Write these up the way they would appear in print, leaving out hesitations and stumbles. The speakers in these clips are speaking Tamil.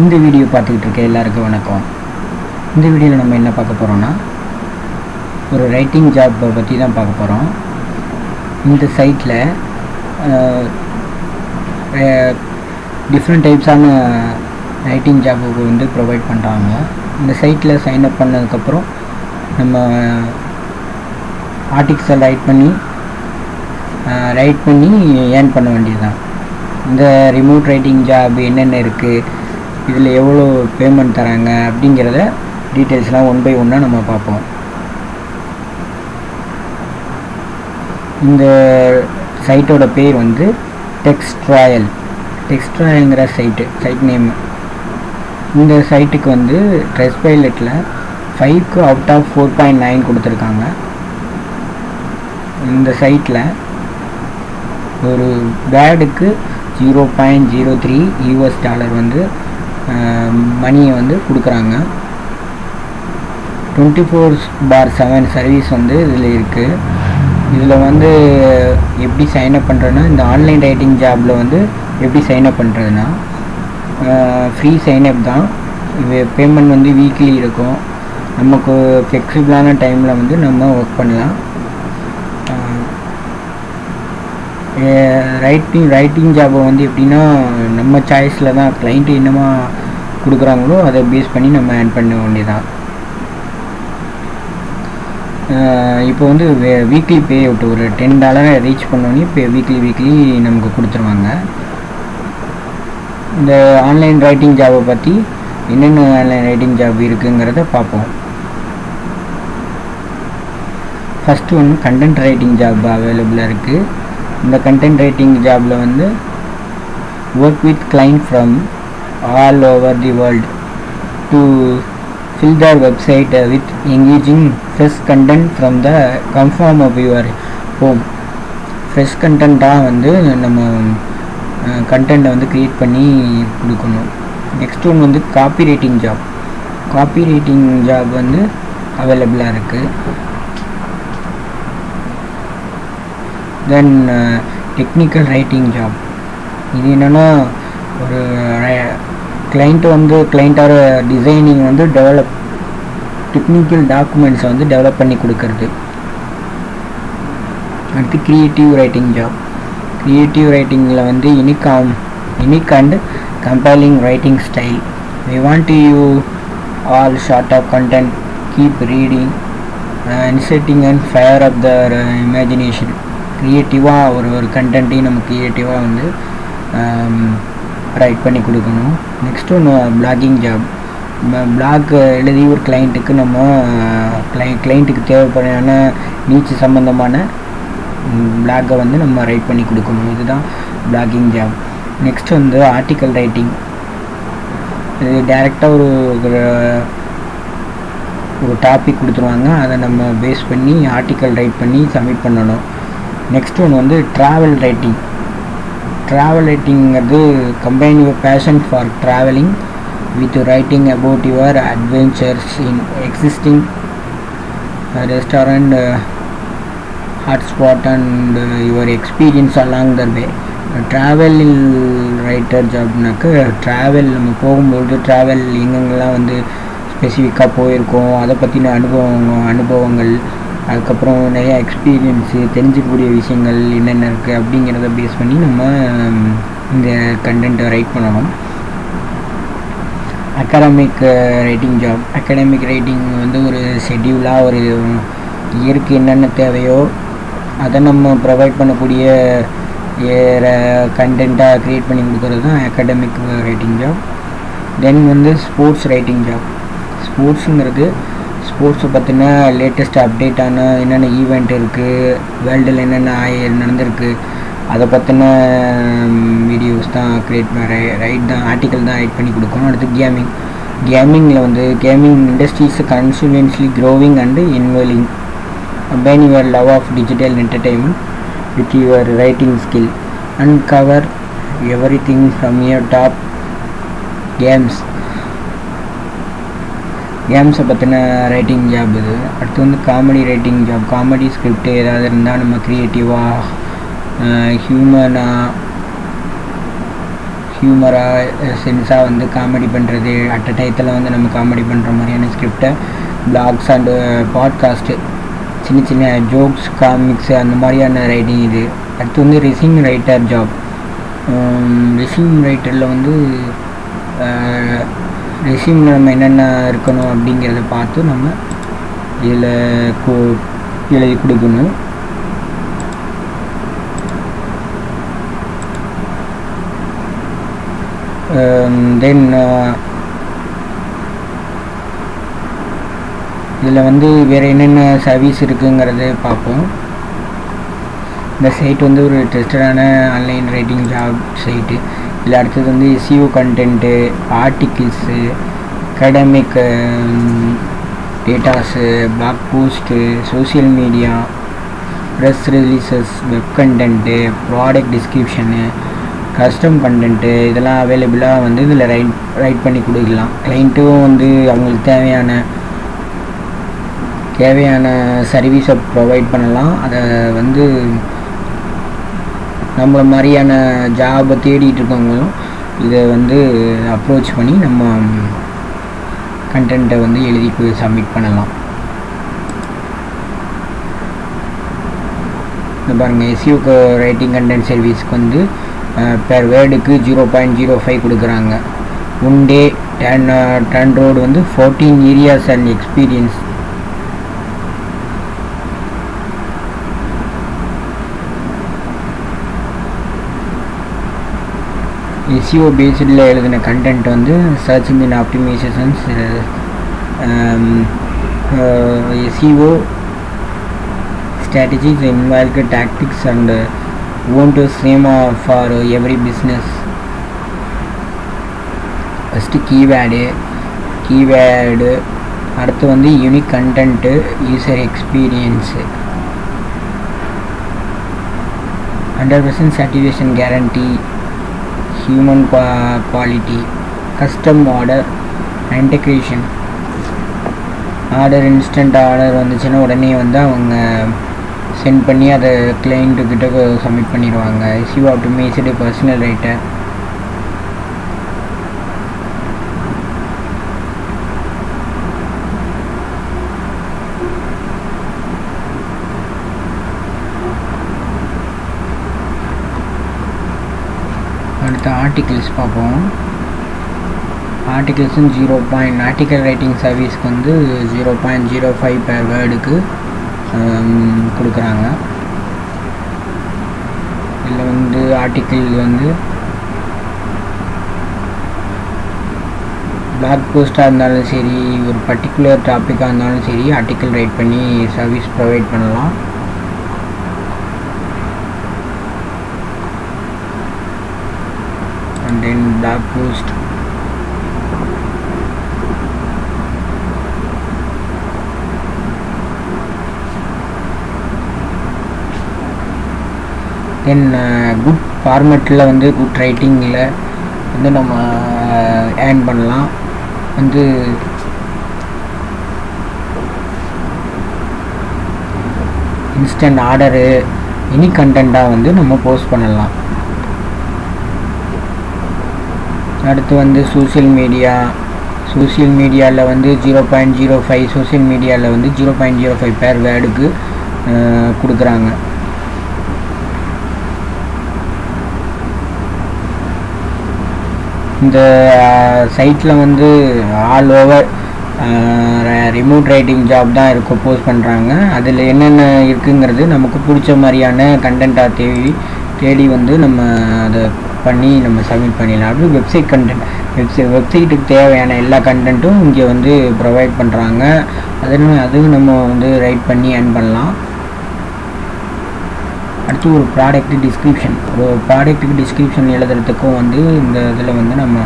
இந்த வீடியோ பார்த்துக்கிட்டு இருக்க எல்லாருக்கும் வணக்கம். இந்த வீடியோவில் நம்ம என்ன பார்க்க போகிறோம்னா, ஒரு ரைட்டிங் ஜாப்பை பற்றி தான் பார்க்க போகிறோம். இந்த சைட்டில் டிஃப்ரெண்ட் டைப்ஸான ரைட்டிங் ஜாப்புக்கு வந்து ப்ரொவைட் பண்ணுறாங்க. இந்த சைட்டில் சைன்அப் பண்ணதுக்கப்புறம் நம்ம ஆர்டிகிள்ஸை ரைட் பண்ணி ஏர்ன் பண்ண வேண்டியது தான். இந்த ரிமோட் ரைட்டிங் ஜாப் என்னென்ன இருக்குது, இதில் எவ்வளோ பேமெண்ட் தராங்க அப்படிங்கிறத டீட்டெயில்ஸ்லாம் ஒன் பை ஒன்னாக நம்ம பார்ப்போம். இந்த சைட்டோட பேர் வந்து டெக்ஸ்ட்ராயல்ங்கிற சைட் நேம். இந்த சைட்டுக்கு வந்து ட்ரெஸ்பைலட்டில் 5க்கு அவுட் ஆஃப் 4.9 கொடுத்துருக்காங்க. இந்த சைட்டில் ஒரு வேர்டுக்கு $0.03 வந்து மணியை வந்து கொடுக்குறாங்க. 24/7 சர்வீஸ் வந்து இதில் இருக்குது. இதில் வந்து எப்படி சைன்அப் பண்ணுறதுன்னா, இந்த ஆன்லைன் ரைட்டிங் ஜாபில் வந்து எப்படி சைன்அப் பண்ணுறதுன்னா, ஃப்ரீ சைன்அப் தான். பேமெண்ட் வந்து வீக்லி இருக்கும். நமக்கு ஃப்ளெக்சிபிளான டைமில் வந்து நம்ம ஒர்க் பண்ணலாம். ரைட்டிங் ஜாபை வந்து எப்படின்னா, நம்ம சாய்ஸில் தான். கிளைண்ட்டு என்னமா கொடுக்குறாங்களோ அதை பேஸ் பண்ணி நம்ம ஏர்ன் பண்ண வேண்டியதான். இப்போ வந்து வீக்லி பே அவுட் ஒரு $10 ரீச் பண்ணோன்னே இப்போ வீக்லி நமக்கு கொடுத்துருவாங்க. இந்த ஆன்லைன் ரைட்டிங் ஜாபை பற்றி என்னென்ன ஆன்லைன் ரைட்டிங் ஜாப் இருக்குங்கிறத பார்ப்போம். ஃபஸ்ட்டு ஒன்று கண்டென்ட் ரைட்டிங் ஜாப் அவைலபிளாக இருக்குது. இந்த கண்டென்ட் ரைட்டிங் ஜாபில் வந்து work with client from all over the world to fill their website with engaging fresh content from the comfort of your home. Fresh கண்டென்ட்டாக வந்து நம்ம கண்டென்ட்டை வந்து க்ரியேட் பண்ணி கொடுக்கணும். நெக்ஸ்ட் ஒன்று வந்து காப்பி ரைட்டிங் ஜாப் வந்து அவைலபிளாக இருக்குது. தென் டெக்னிக்கல் ரைட்டிங் ஜாப். இது என்னென்னா, ஒரு கிளைண்ட்டோட டிசைனிங் வந்து டெக்னிக்கல் டாக்குமெண்ட்ஸை வந்து டெவலப் பண்ணி கொடுக்கறது. அடுத்து கிரியேட்டிவ் ரைட்டிங் ஜாப். கிரியேட்டிவ் ரைட்டிங்கில் வந்து unique and compiling writing style. we want to you all sort of content, keep reading, inciting and fire up their imagination. க்ரியேட்டிவாக ஒரு கண்டென்ட்டையும் நம்ம க்ரியேட்டிவாக வந்து ரைட் பண்ணி கொடுக்கணும். நெக்ஸ்ட் ஒன்று பிளாகிங் ஜாப். பிளாக் எழுதி ஒரு கிளைண்ட்டுக்கு நம்ம கிளைண்ட்டுக்கு தேவைப்படான நீச்சு சம்மந்தமான பிளாகை வந்து நம்ம ரைட் பண்ணி கொடுக்கணும். இதுதான் பிளாகிங் ஜாப். நெக்ஸ்ட் வந்து ஆர்டிக்கல் ரைட்டிங். இது டைரெக்டாக ஒரு டாபிக் கொடுத்துருவாங்க, அதை நம்ம பேஸ் பண்ணி ஆர்டிக்கல் ரைட் பண்ணி சப்மிட் பண்ணணும். நெக்ஸ்ட் ஒன்று வந்து ட்ராவல் ரைட்டிங்கிறது combine your passion for travelling with writing about your adventures in existing restaurant hotspot and your experience along the way. Travel writer ஜாப்னாக்க ட்ராவல் நம்ம போகும்போது ட்ராவல் எங்கெங்கெல்லாம் வந்து ஸ்பெசிஃபிக்காக போயிருக்கோம், அதை பற்றின அனுபவங்கள், அதுக்கப்புறம் நிறையா எக்ஸ்பீரியன்ஸு, தெரிஞ்சிக்கக்கூடிய விஷயங்கள் என்னென்ன இருக்குது அப்படிங்கிறத பேஸ் பண்ணி நம்ம இந்த கண்டென்ட்டை ரைட் பண்ணணும். Academic writing job. Academic writing வந்து ஒரு ஷெட்யூலாக ஒரு இயருக்கு என்னென்ன தேவையோ அதை நம்ம ப்ரொவைட் பண்ணக்கூடிய கண்டென்ட்டாக க்ரியேட் பண்ணி கொடுக்குறது தான் அகாடமிக் ரைட்டிங் ஜாப். தென் வந்து ஸ்போர்ட்ஸ் ரைட்டிங் ஜாப். ஸ்போர்ட்ஸை பற்றின லேட்டஸ்ட் அப்டேட்டான என்னென்ன ஈவெண்ட் இருக்குது, வேர்ல்டில் என்னென்ன நடந்திருக்கு, அதை பற்றின வீடியோஸ் தான் ஆர்டிக்கல் தான் ரைட் பண்ணி கொடுக்கணும். அடுத்து கேமிங்கில் வந்து gaming industries constantly growing and involving. Combine your love of digital entertainment with your writing skill. Uncover everything from your top கேம்ஸை பற்றின ரைட்டிங் ஜாப் இது. அடுத்து வந்து comedy writing job. Comedy script ஏதாவது இருந்தால் நம்ம க்ரியேட்டிவாக ஹியூமராக சென்ஸாக வந்து காமெடி பண்ணுறது, அட் அ டயத்தில் வந்து நம்ம காமெடி பண்ணுற மாதிரியான ஸ்கிரிப்டை, பிளாக்ஸ் அண்டு பாட்காஸ்ட்டு, சின்ன சின்ன ஜோக்ஸ், காமிக்ஸு அந்த மாதிரியான ரைட்டிங் இது. அடுத்து வந்து ரெஸ்யூம் ரைட்டர் ஜாப். ரெஸ்யூம் ரைட்டரில் வந்து ரெஸ்யூமில் நம்ம என்னென்ன இருக்கணும் அப்படிங்கிறத பார்த்து நம்ம இதில் எழுதி கொடுக்கணும். தென் இதில் வந்து வேறு என்னென்ன சர்வீஸ் இருக்குங்கிறத பார்ப்போம். இந்த சைட் வந்து ஒரு டெஸ்டடான ஆன்லைன் ரைட்டிங் ஜாப் சைட்டு. இதில் அடுத்தது வந்து SEO content, articles, academic datas, blog post, social media, press releases, web content, product description, custom content, இதெல்லாம் அவைலபிளாக வந்து இதில் ரைட் பண்ணி கொடுக்கலாம். கிளைண்ட்டும் வந்து அவங்களுக்கு தேவையான சர்வீஸை ப்ரொவைட் பண்ணலாம். அதை வந்து நம்மள மாதிரியான ஜாபை தேடிட்டு இருக்கவங்களும் இதை வந்து அப்ரோச் பண்ணி நம்ம கண்டென்ட்டை வந்து எழுதி சப்மிட் பண்ணலாம். இந்த பாருங்கள், SEO ரைட்டிங் கண்டென்ட் சர்வீஸ்க்கு வந்து பெர் வேர்டுக்கு 0.05 கொடுக்குறாங்க. ஒன் டே டர்ன் ரோடு வந்து 14 ஏரியாஸ் அண்ட் எக்ஸ்பீரியன்ஸ். SEO பேஸ்டில் எழுதின கண்டென்ட் வந்து search engine optimisations, SEO strategies, involved tactics and want to same for every business. First keyword, அடுத்து வந்து unique content, user experience, 100% satisfaction guarantee, human quality, custom order, integration. Instant order வந்துச்சுன்னா உடனே வந்து அவங்க சென்ட் பண்ணி அதை கிளைண்ட்டுக்கிட்ட சப்மிட் பண்ணிடுவாங்க. SEO optimised personal writer. அடுத்த ஆர்டிகிள்ஸ் பார்ப்போம். ஆர்டிகிள்ஸும் ஆர்டிக்கல் ரைட்டிங் சர்வீஸ்க்கு வந்து 0.05 பெர் வேர்டுக்கு கொடுக்குறாங்க. இதில் வந்து ஆர்டிக்கிள் வந்து பிளாக் போஸ்ட்டாக இருந்தாலும் சரி, ஒரு பர்டிகுலர் டாப்பிக்காக இருந்தாலும் சரி, ஆர்டிக்கிள் ரைட் பண்ணி சர்வீஸ் ப்ரொவைட் பண்ணலாம். And then blog post, then good ஃபார்மேட்டில் வந்து குட் ரைட்டிங்கில் வந்து நம்ம ஏர்ன் பண்ணலாம். வந்து இன்ஸ்டன்ட் ஆர்டரு, எனி கண்டென்ட்டாக வந்து நம்ம போஸ்ட் பண்ணலாம். அடுத்து வந்து சோசியல் மீடியாவில் வந்து 0.05, சோசியல் மீடியாவில் வந்து 0.05 பெர் வேர்டுக்கு கொடுக்குறாங்க. இந்த சைட்டில் வந்து all over remote writing job தான் போஸ்ட் பண்ணுறாங்க. அதில் என்னென்ன இருக்குங்கிறது நமக்கு பிடிச்ச மாதிரியான கண்டென்ட்டாக தேடி வந்து நம்ம அதை பண்ணி நம்ம சப்மிட் பண்ணிடலாம். அப்படி வெப்சைட் கண்டென்ட், வெப்சைட்டுக்கு தேவையான எல்லா கண்டென்ட்டும் இங்கே வந்து ப்ரொவைட் பண்ணுறாங்க. அதுவும் நம்ம வந்து ரைட் பண்ணி ஏர்ன் பண்ணலாம். அடுத்து ஒரு ப்ராடக்ட்டு டிஸ்கிரிப்ஷன் எழுதுறதுக்கும் வந்து இந்த இதில் வந்து நம்ம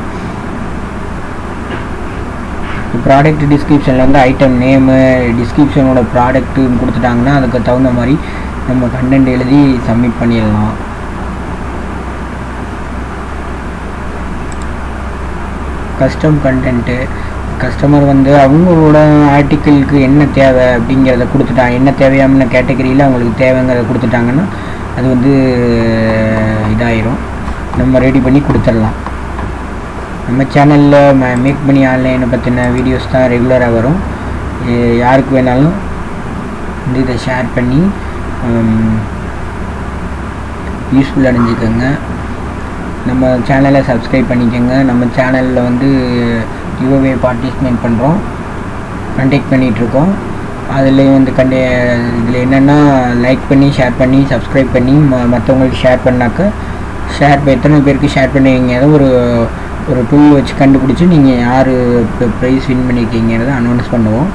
ப்ராடக்ட் டிஸ்கிரிப்ஷனில் வந்து ஐட்டம் நேமு, டிஸ்கிரிப்ஷனோட ப்ராடக்ட்டுன்னு கொடுத்துட்டாங்கன்னா அதுக்கு தகுந்த மாதிரி நம்ம கண்டென்ட் எழுதி சப்மிட் பண்ணிடலாம். கஸ்டம் கண்டென்ட்டு, கஸ்டமர் வந்து அவங்களோட ஆர்டிக்கிளுக்கு என்ன தேவை அப்படிங்கிறத கொடுத்துட்டாங்க, என்ன தேவையான கேட்டகரியில் அவங்களுக்கு தேவைங்கிறத கொடுத்துட்டாங்கன்னா அது வந்து இதாயிரும், நம்ம ரெடி பண்ணி கொடுத்துடலாம். நம்ம சேனலில் மேக் மணி ஆன்லைனை பற்றின வீடியோஸ் தான் ரெகுலராக வரும். யாருக்கு வேணாலும் வந்து இதை ஷேர் பண்ணி யூஸ்ஃபுல் அடைஞ்சிக்கோங்க. நம்ம சேனலை சப்ஸ்கிரைப் பண்ணிக்கோங்க. நம்ம சேனலில் வந்து கிவ்அவே பார்ட்டிசிபேட் பண்ணுறோம், கண்டக்ட் பண்ணிகிட்ருக்கோம். அதுலேயும் வந்து இதில் என்னென்னா லைக் பண்ணி ஷேர் பண்ணி சப்ஸ்கிரைப் பண்ணி மற்றவங்களுக்கு ஷேர் பண்ணாக்க எத்தனை பேருக்கு ஷேர் பண்ணுவீங்க ஒரு டூல் வச்சு கண்டுபிடிச்சி நீங்கள் யார் இப்போ ப்ரைஸ் வின் பண்ணியிருக்கீங்கிறத அனௌன்ஸ் பண்ணுவோம்.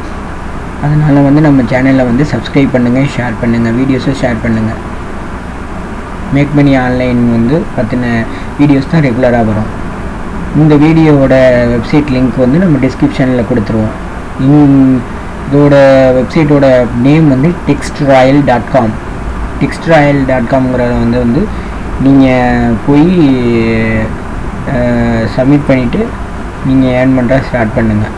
அதனால் வந்து நம்ம சேனலில் வந்து சப்ஸ்கிரைப் பண்ணுங்கள், ஷேர் பண்ணுங்கள், வீடியோஸை ஷேர் பண்ணுங்கள். மேக் மணி ஆன்லைன் வந்து பற்றின வீடியோஸ் தான் ரெகுலராக வரும். இந்த வீடியோவோட வெப்சைட் லிங்க் வந்து நம்ம டிஸ்கிரிப்ஷனில் கொடுத்துருவோம். இதோட வெப்சைட்டோட நேம் வந்து textroyal.com. textroyal.comங்கிறத வந்து நீங்கள் போய் சப்மிட் பண்ணிவிட்டு நீங்கள் ஏர்ன் பண்ணுற ஸ்டார்ட் பண்ணுங்கள்.